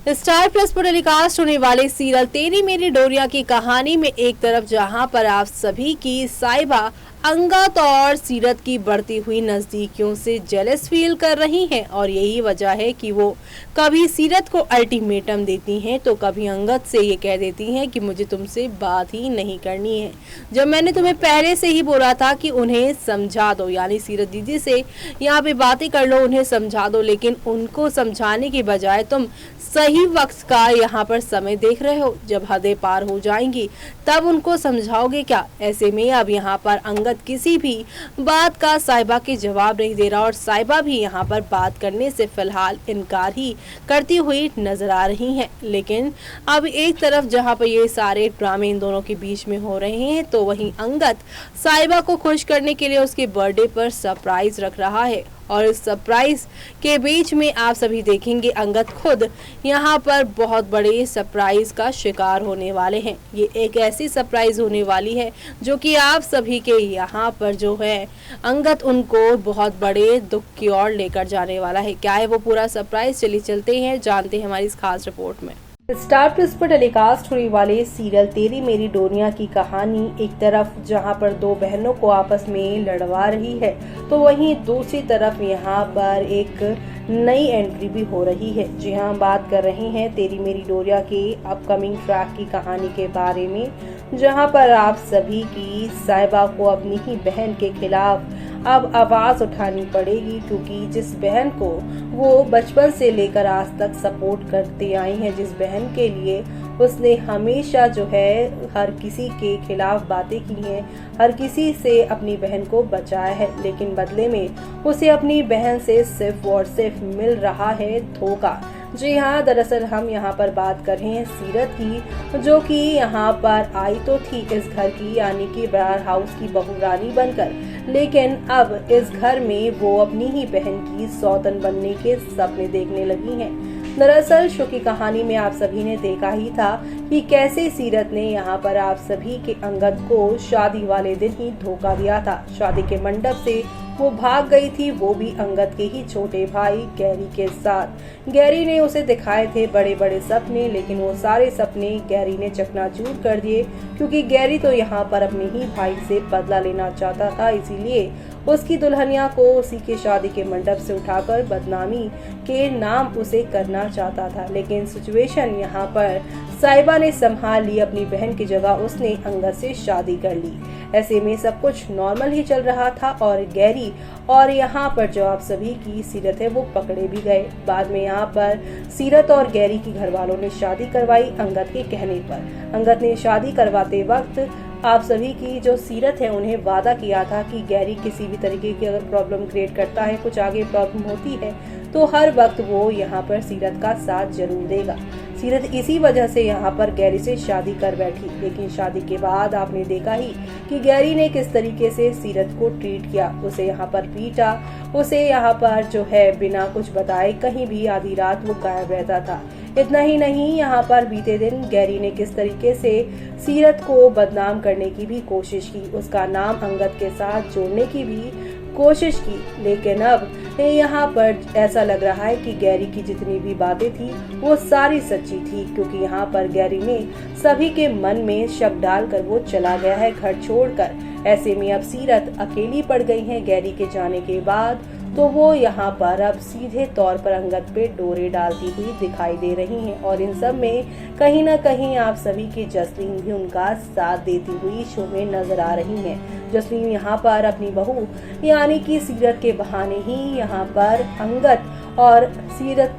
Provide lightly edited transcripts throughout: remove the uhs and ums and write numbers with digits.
Star plus पर telecast होने वाले सीरियल तेरी मेरी डोरिया की कहानी में एक तरफ जहां पर आप सभी की साइबा अंगद और सीरत की बढ़ती हुई नजदीकियों से जेलस फील कर रही हैं और यही वजह है कि वो कभी सीरत को अल्टीमेटम देती हैं तो कभी अंगद से ये कह देती हैं कि मुझे तुमसे बात ही नहीं करनी है। जब मैंने तुम्हें पहले से ही बोला था कि उन्हें समझा दो, यानी सीरत दीदी से यहाँ पे बातें कर लो, उन्हें समझा दो, लेकिन उनको समझाने की बजाय तुम सही वक्त का यहाँ पर समय देख रहे हो। जब हदें पार हो जाएंगी तब उनको समझाओगे क्या? ऐसे में अब यहाँ पर अंगद किसी भी बात का साइबा के जवाब नहीं दे रहा और साइबा भी यहाँ पर बात करने से फिलहाल इनकार ही करती हुई नजर आ रही हैं। लेकिन अब एक तरफ जहाँ पर ये सारे ड्रामे इन दोनों के बीच में हो रहे हैं तो वहीं अंगद साइबा को खुश करने के लिए उसके बर्थडे पर सरप्राइज रख रहा है और इस सरप्राइज के बीच में आप सभी देखेंगे अंगद खुद यहाँ पर बहुत बड़े सरप्राइज का शिकार होने वाले हैं। ये एक ऐसी सरप्राइज होने वाली है जो कि आप सभी के यहाँ पर जो है अंगद उनको बहुत बड़े दुख की ओर लेकर जाने वाला है। क्या है वो पूरा सरप्राइज? चलिए चलते हैं, जानते हैं हमारी इस खास रिपोर्ट में। स्टार प्लस पर टेलीकास्ट होने वाले सीरियल तेरी मेरी डोरिया की कहानी एक तरफ जहां पर दो बहनों को आपस में लड़वा रही है तो वहीं दूसरी तरफ यहां पर एक नई एंट्री भी हो रही है। जी हाँ, बात कर रहे हैं तेरी मेरी डोरिया के अपकमिंग ट्रैक की कहानी के बारे में, जहां पर आप सभी की साइबा को अपनी ही बहन के खिलाफ अब आवाज उठानी पड़ेगी, क्योंकि जिस बहन को वो बचपन से लेकर आज तक सपोर्ट करते आई हैं, जिस बहन के लिए उसने हमेशा जो है हर किसी के खिलाफ बातें की हैं, हर किसी से अपनी बहन को बचाया है, लेकिन बदले में उसे अपनी बहन से सिर्फ और सिर्फ मिल रहा है धोखा। जी हाँ, दरअसल हम यहाँ पर बात कर रहे हैं सीरत की, जो कि यहाँ पर आई तो थी इस घर की यानी कि बरार हाउस की बहू रानी बनकर, लेकिन अब इस घर में वो अपनी ही बहन की सौतन बनने के सपने देखने लगी हैं। दरअसल शो की कहानी में आप सभी ने देखा ही था कि कैसे सीरत ने यहाँ पर आप सभी के अंगद को शादी वाले दिन ही धोखा दिया था। शादी के मंडप से वो भाग गई थी, वो भी अंगद के ही छोटे भाई गैरी के साथ। गैरी ने उसे दिखाए थे बड़े बड़े सपने, लेकिन वो सारे सपने गैरी ने चकनाचूर कर दिए, क्योंकि गैरी तो यहाँ पर अपने ही भाई से बदला लेना चाहता था। इसीलिए उसकी दुल्हनिया को उसी के शादी के मंडप से उठाकर बदनामी के नाम उसे करना चाहता था, लेकिन सिचुएशन यहाँ पर साइबा ने संभाल ली। अपनी बहन की जगह उसने अंगद से शादी कर ली। ऐसे में सब कुछ नॉर्मल ही चल रहा था और गैरी और यहाँ पर जो आप सभी की सीरत है वो पकड़े भी गए। बाद में यहाँ पर सीरत और गैरी की घर वालों ने शादी करवाई अंगद के कहने पर। अंगद ने शादी करवाते वक्त आप सभी की जो सीरत है उन्हें वादा किया था कि गैरी किसी भी तरीके की अगर प्रॉब्लम क्रिएट करता है, कुछ आगे प्रॉब्लम होती है तो हर वक्त वो यहाँ पर सीरत का साथ जरूर देगा। सीरत इसी वजह से यहाँ पर गैरी से शादी कर बैठी, लेकिन शादी के बाद आपने देखा ही कि गैरी ने किस तरीके से सीरत को ट्रीट किया। उसे यहाँ पर पीटा, उसे यहाँ पर जो है बिना कुछ बताए कहीं भी आधी रात वो गायब रहता था। इतना ही नहीं, यहाँ पर बीते दिन गैरी ने किस तरीके से सीरत को बदनाम करने की भी कोशिश की, उसका नाम अंगद के साथ जोड़ने की भी कोशिश की, लेकिन अब यहाँ पर ऐसा लग रहा है कि गैरी की जितनी भी बातें थी वो सारी सच्ची थी, क्योंकि यहाँ पर गैरी ने सभी के मन में शक डालकर वो चला गया है घर छोड़कर। ऐसे में अब सीरत अकेली पड़ गई है गैरी के जाने के बाद, तो वो यहाँ पर अब सीधे तौर पर अंगद पे डोरे डालती हुई दिखाई दे रही हैं और इन सब में कहीं ना कहीं आप सभी की जसलीन भी उनका साथ देती हुई शो में नजर आ रही हैं। जसलीन यहाँ पर अपनी बहू यानी कि सीरत के बहाने ही यहाँ पर अंगद और सीरत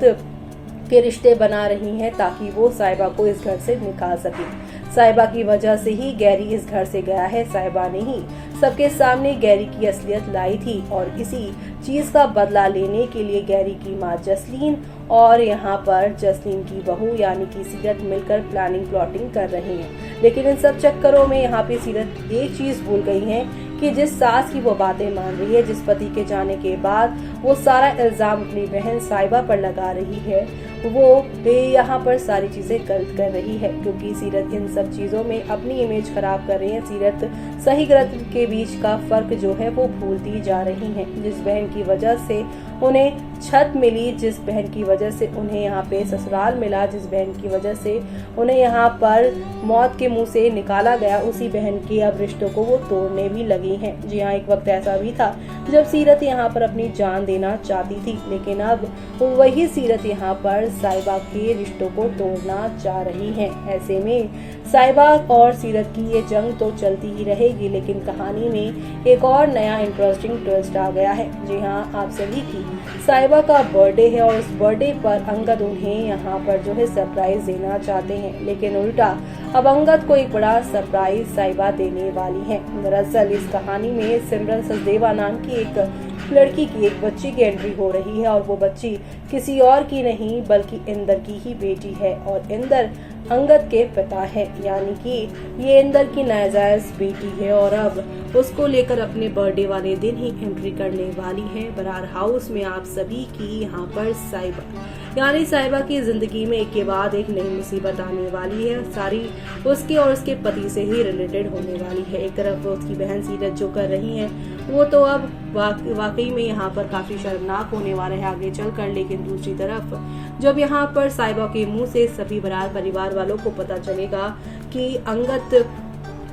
के रिश्ते बना रही हैं ताकि वो साइबा को इस घर से निकाल सके। साइबा की वजह से ही गैरी इस घर से गया है। साइबा ने ही सबके सामने गैरी की असलियत लाई थी और इसी चीज का बदला लेने के लिए गैरी की माँ जसलीन और यहाँ पर जसलीन की बहू यानी कि सीरत मिलकर प्लानिंग प्लॉटिंग कर रही हैं। लेकिन इन सब चक्करों में यहाँ पे सीरत एक चीज भूल गई है कि जिस सास की वो बातें मान रही है, जिस पति के जाने के बाद वो सारा इल्जाम अपनी बहन साइबा पर लगा रही है, वो यहाँ पर सारी चीज़ें गलत कर रही है, क्योंकि सीरत इन सब चीज़ों में अपनी इमेज खराब कर रही है। सीरत सही गलत के बीच का फ़र्क जो है वो भूलती जा रही है। जिस बहन की वजह से उन्हें छत मिली, जिस बहन की वजह से उन्हें यहाँ पे ससुराल मिला, जिस बहन की वजह से उन्हें यहाँ पर मौत के मुंह से निकाला गया, उसी बहन के अब रिश्तों को वो तोड़ने भी लगी हैं। जी हाँ, एक वक्त ऐसा भी था जब सीरत यहाँ पर अपनी जान देना चाहती थी, लेकिन अब वही सीरत यहाँ पर साहिबा के रिश्तों को तोड़ना चाह रही है। ऐसे में साहिबा और सीरत की ये जंग तो चलती ही रहेगी, लेकिन कहानी में एक और नया इंटरेस्टिंग ट्विस्ट आ गया है। जी हाँ, आप सभी की साहिबा का बर्थडे है और उस बर्थडे पर अंगद उन्हें यहाँ पर जो है सरप्राइज देना चाहते हैं, लेकिन उल्टा अब अंगद को एक बड़ा सरप्राइज साहिबा देने वाली है। दरअसल इस कहानी में सिमरन सचदेवा नाम की एक लड़की की, एक बच्ची की एंट्री हो रही है, और वो बच्ची किसी और की नहीं बल्कि इंदर की ही बेटी है, और इंदर अंगद के पिता है, यानी कि ये इंदर की नाजायज बेटी है, और अब उसको लेकर अपने बर्थडे वाले दिन ही एंट्री करने वाली है बरार हाउस में आप सभी की यहाँ पर साहिबा। यानी साहिबा की जिंदगी में एक के बाद एक नई मुसीबत आने वाली है, सारी उसके और उसके पति से ही रिलेटेड होने वाली है। एक तरफ उसकी बहन सीरत जो कर रही है वो तो अब वाकई में यहाँ पर काफी शर्मनाक होने वाला है आगे चलकर, लेकिन दूसरी तरफ जब यहाँ पर साहिबा के मुंह से सभी बरार परिवार वालों को पता चलेगा कि अंगद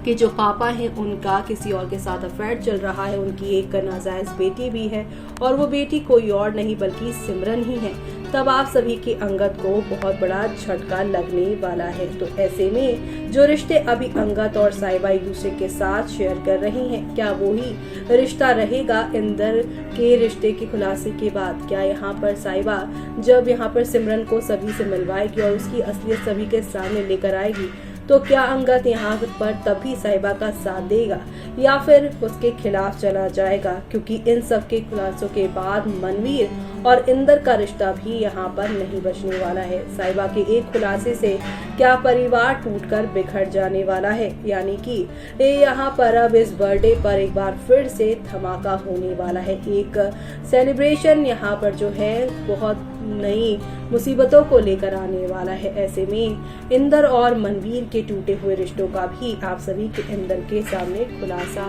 के जो पापा हैं उनका किसी और के साथ अफेयर चल रहा है, उनकी एक नाजायज बेटी भी है, और वो बेटी कोई और नहीं बल्कि सिमरन ही है, तब आप सभी के अंगद को बहुत बड़ा झटका लगने वाला है। तो ऐसे में जो रिश्ते अभी अंगद और साहिबा एक दूसरे के साथ शेयर कर रही हैं, क्या वो ही रिश्ता रहेगा इंदर के रिश्ते के खुलासे के बाद? क्या यहाँ पर साहिबा जब यहाँ पर सिमरन को सभी से मिलवाएगी और उसकी असलियत सभी के सामने लेकर आएगी, तो क्या अंगद यहाँ पर तभी साहिबा का साथ देगा या फिर उसके खिलाफ चला जाएगा? क्योंकि इन सब के खुलासों के बाद मनवीर और इंदर का रिश्ता भी यहाँ पर नहीं बचने वाला है। साहिबा के एक खुलासे से क्या परिवार टूटकर बिखर जाने वाला है, यानी कि यहाँ पर अब इस बर्थडे पर एक बार फिर से धमाका होने वाला है। एक सेलिब्रेशन यहाँ पर जो है बहुत नई मुसीबतों को लेकर आने वाला है। ऐसे में इंदर और मनवीर के टूटे हुए रिश्तों का भी आप सभी के इंदर के सामने खुलासा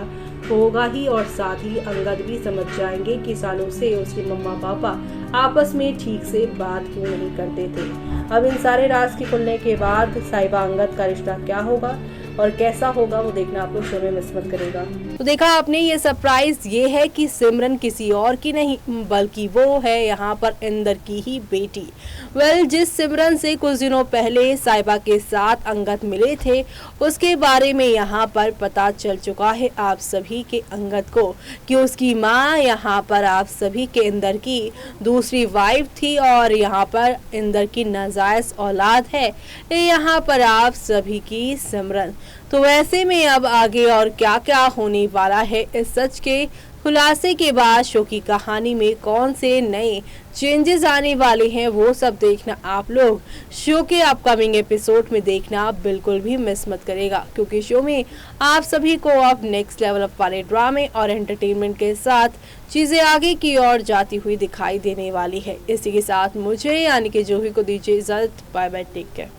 होगा ही, और साथ ही अंगद भी समझ जाएंगे कि सालों से उसके मम्मा पापा आपस में ठीक से बात क्यों नहीं करते थे। अब इन सारे राज के खुलने के बाद साहिबा अंगद का रिश्ता क्या होगा और कैसा होगा वो देखना आप लोग शो में मिस मत करेगा। तो देखा आपने, ये सरप्राइज ये है कि सिमरन किसी और की नहीं बल्कि वो है यहाँ पर इंदर की ही बेटी। जिस सिमरन से कुछ दिनों पहले साहिबा के साथ अंगद मिले थे उसके बारे में यहाँ पर पता चल चुका है आप सभी के अंगद को कि उसकी माँ यहाँ पर आप सभी के इंदर की दूसरी वाइफ थी और यहाँ पर इंदर की नाजायज औलाद है यहाँ पर आप सभी की सिमरन। तो वैसे में अब आगे और क्या क्या होने वाला है इस सच के खुलासे के बाद शो की कहानी में कौन से नए चेंजेस आने वाले हैं वो सब देखना आप लोग शो के अपकमिंग एपिसोड में देखना बिल्कुल भी मिस मत करेगा, क्योंकि शो में आप सभी को अब नेक्स्ट लेवल अप वाले ड्रामे और एंटरटेनमेंट के साथ चीजें आगे की ओर जाती हुई दिखाई देने वाली है। इसी के साथ मुझे यानी कि जूही को दीजिए इजाजत। Bye bye, take care.